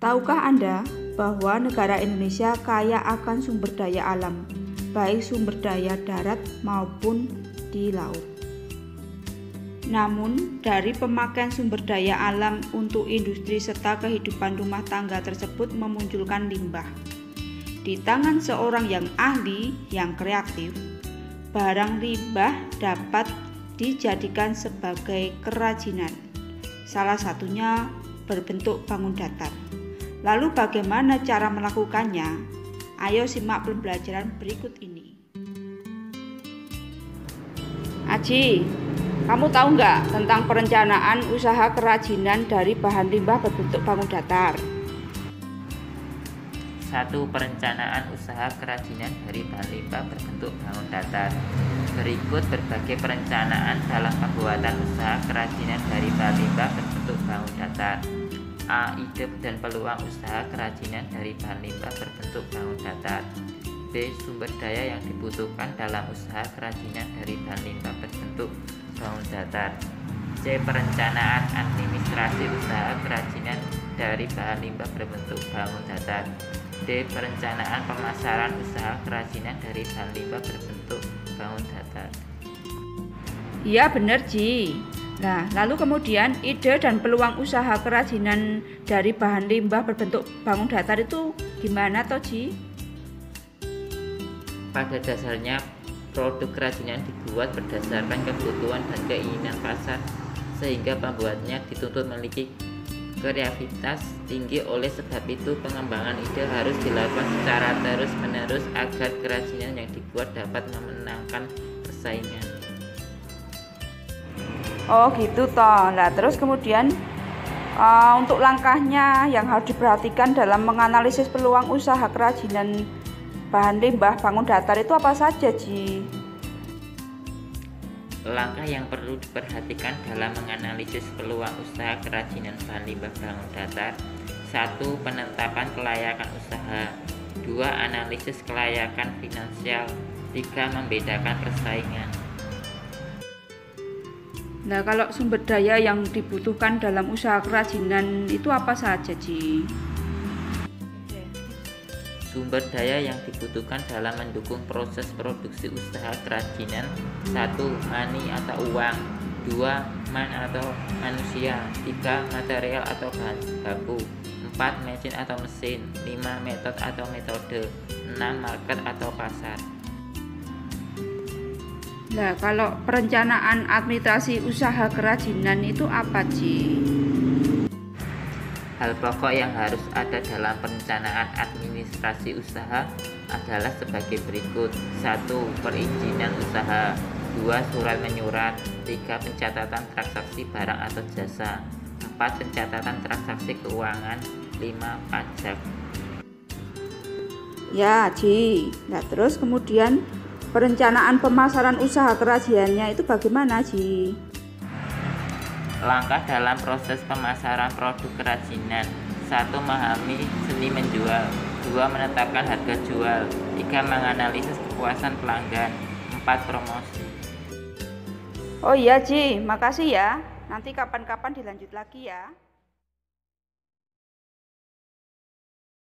Tahukah Anda bahwa negara Indonesia kaya akan sumber daya alam, baik sumber daya darat maupun di laut. Namun, dari pemakaian sumber daya alam untuk industri serta kehidupan rumah tangga tersebut memunculkan limbah. Di tangan seorang yang ahli, yang kreatif, barang limbah dapat dijadikan sebagai kerajinan. Salah satunya berbentuk bangun datar. Lalu bagaimana cara melakukannya? Ayo simak pembelajaran berikut ini. Aji, kamu tahu nggak tentang perencanaan usaha kerajinan dari bahan limbah berbentuk bangun datar? 1. Perencanaan usaha kerajinan dari bahan limbah berbentuk bangun datar. Berikut berbagai perencanaan dalam pembuatan usaha kerajinan dari bahan limbah berbentuk bangun datar. A. Ide dan peluang usaha kerajinan dari bahan limbah berbentuk bangun datar. B. Sumber daya yang dibutuhkan dalam usaha kerajinan dari bahan limbah berbentuk bangun datar. C. Perencanaan administrasi usaha kerajinan dari bahan limbah berbentuk bangun datar. D. Perencanaan pemasaran usaha kerajinan dari bahan limbah berbentuk bangun datar. Iya benar Ji. Nah, lalu kemudian ide dan peluang usaha kerajinan dari bahan limbah berbentuk bangun datar itu gimana toh Ji? Pada dasarnya produk kerajinan dibuat berdasarkan kebutuhan dan keinginan pasar, sehingga pembuatnya dituntut memiliki kreativitas tinggi. Oleh sebab itu pengembangan ide harus dilakukan secara terus-menerus agar kerajinan yang dibuat dapat memenangkan persaingan. Oh gitu toh. Nah terus kemudian untuk langkahnya yang harus diperhatikan dalam menganalisis peluang usaha kerajinan bahan limbah bangun datar itu apa saja Ji? Langkah yang perlu diperhatikan dalam menganalisis peluang usaha kerajinan bahan limbah bangun datar. 1. Penetapan kelayakan usaha. 2. Analisis kelayakan finansial. 3. Membedakan persaingan. Nah kalau sumber daya yang dibutuhkan dalam usaha kerajinan itu apa saja Ji? Sumber daya yang dibutuhkan dalam mendukung proses produksi usaha kerajinan. 1. Money atau uang. 2. Man atau manusia. 3. Material atau bahan baku. 4. Mesin atau mesin. 5. Metode atau metode. 6. Market atau pasar. Nah kalau perencanaan administrasi usaha kerajinan itu apa Ji? Hal pokok yang harus ada dalam perencanaan administrasi usaha adalah sebagai berikut. 1. Perizinan usaha. 2. Surat menyurat. 3. Pencatatan transaksi barang atau jasa. 4. Pencatatan transaksi keuangan. 5. Pajak. Ya Ji. Nah terus kemudian perencanaan pemasaran usaha kerajinannya itu bagaimana Ji? Langkah dalam proses pemasaran produk kerajinan. 1. Memahami seni menjual. 2. Menetapkan harga jual. 3. Menganalisis kepuasan pelanggan. 4. Promosi. Oh iya Ji, makasih ya. Nanti kapan-kapan dilanjut lagi ya.